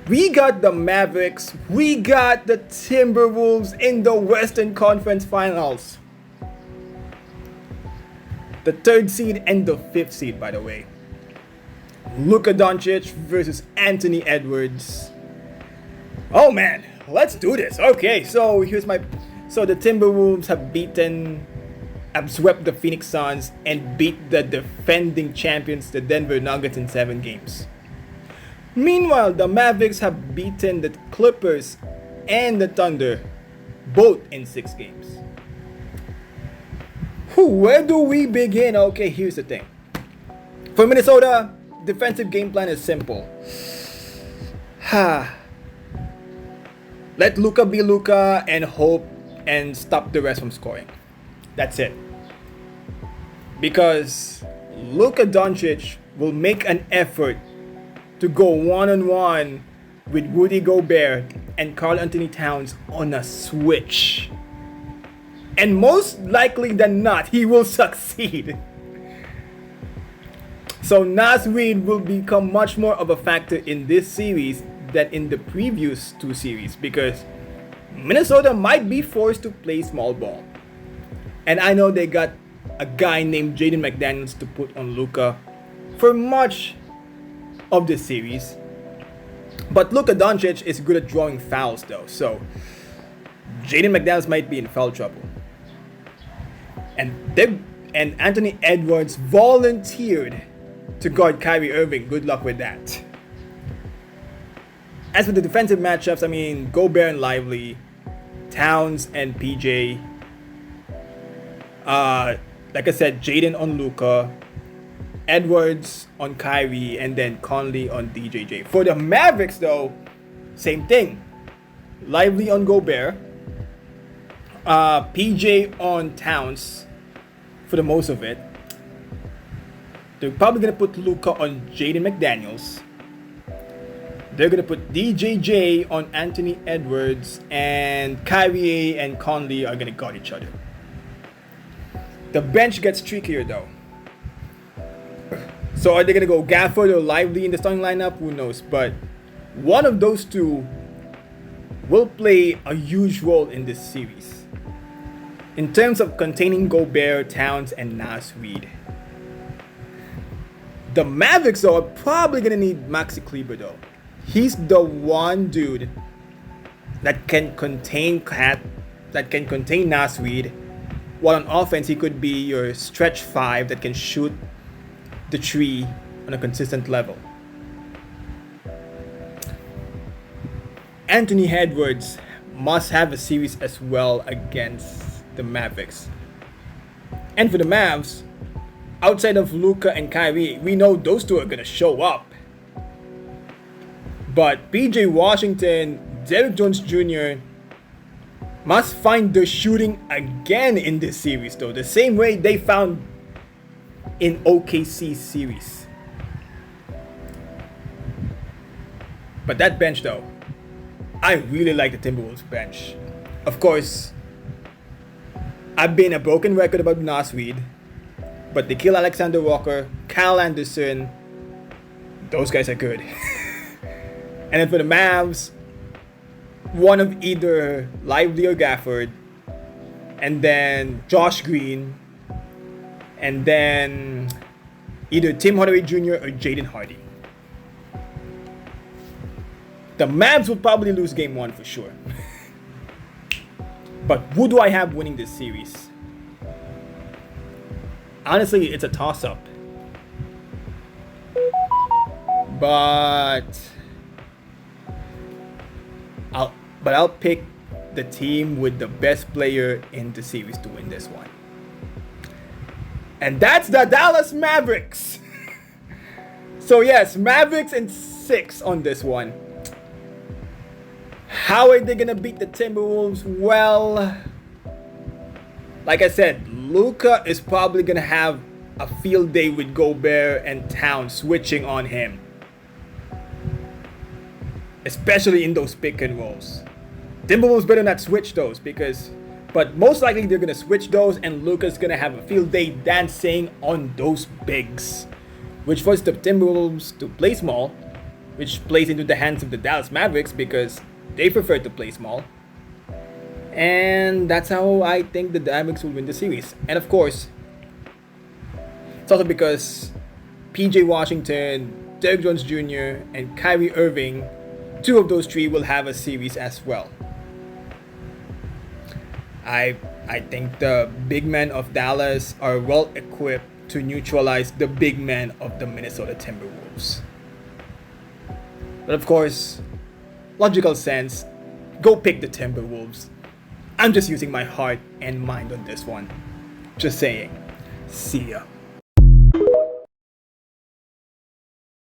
We got the Mavericks, we got the Timberwolves in the Western Conference Finals. The third seed and the fifth seed, by the way. Luka Doncic versus Anthony Edwards. Oh man, let's do this. Okay, so so the Timberwolves have swept the Phoenix Suns and beat the defending champions, the Denver Nuggets, in 7 games. Meanwhile, the Mavericks have beaten the Clippers and the Thunder, both in 6 games. Where do we begin? Okay, here's the thing. For Minnesota, defensive game plan is simple. Let Luka be Luka and hope and stop the rest from scoring. That's it. Because Luka Doncic will make an effort to go one-on-one with Rudy Gobert and Karl Anthony Towns on a switch. And most likely than not, he will succeed. So Naz Reid will become much more of a factor in this series than in the previous 2 series, because Minnesota might be forced to play small ball. And I know they got a guy named Jaden McDaniels to put on Luka for much of this series. But Luka Doncic is good at drawing fouls though, so Jaden McDaniels might be in foul trouble. And Anthony Edwards volunteered to guard Kyrie Irving. Good luck with that. As for the defensive matchups, I mean, Gobert and Lively, Towns and PJ. Like I said, Jaden on Luka, Edwards on Kyrie, and then Conley on DJJ. For the Mavericks though, same thing. Lively on Gobert, PJ on Towns for the most of it. They're probably going to put Luka on Jaden McDaniels. They're going to put DJJ on Anthony Edwards, and Kyrie and Conley are going to guard each other. The bench gets trickier though. So are they going to go Gafford or Lively in the starting lineup? Who knows? But one of those two will play a huge role in this series in terms of containing Gobert, Towns, and Naz Reid. The Mavericks though are probably going to need Maxi Kleber though. He's the one dude that can contain Naz Reid. While on offense, he could be your stretch 5 that can shoot the 3 on a consistent level. Anthony Edwards must have a series as well against the Mavericks. And for the Mavs, outside of Luka and Kyrie, we know those two are going to show up. But PJ Washington, Derrick Jones Jr. must find the shooting again in this series though, the same way they found in OKC series. But that bench though, I really like the Timberwolves bench. Of course, I've been a broken record about Naz Reid, but they kill Alexander Walker, Kyle Anderson. Those guys are good. And then for the Mavs, one of either Lively or Gafford, and then Josh Green, and then either Tim Hardaway Jr. or Jaden Hardy. The Mavs will probably lose game 1 for sure. But who do I have winning this series? Honestly, it's a toss-up. But I'll pick the team with the best player in the series to win this one. And that's the Dallas Mavericks. So yes, Mavericks in 6 on this one. How are they gonna beat the Timberwolves? Well, like I said, Luka is probably gonna have a field day with Gobert and Towns switching on him, especially in those pick and rolls. Timberwolves better not switch those but most likely they're gonna switch those, and Luka's gonna have a field day dancing on those bigs, which forces the Timberwolves to play small which plays into the hands of the Dallas Mavericks because they prefer to play small. And that's how I think the Mavericks will win the series. And of course, it's also because PJ Washington, Derrick Jones Jr., and Kyrie Irving, two of those three will have a series as well. I think the big men of Dallas are well equipped to neutralize the big men of the Minnesota Timberwolves. But of course, logical sense, go pick the Timberwolves. I'm just using my heart and mind on this one. Just saying. See ya.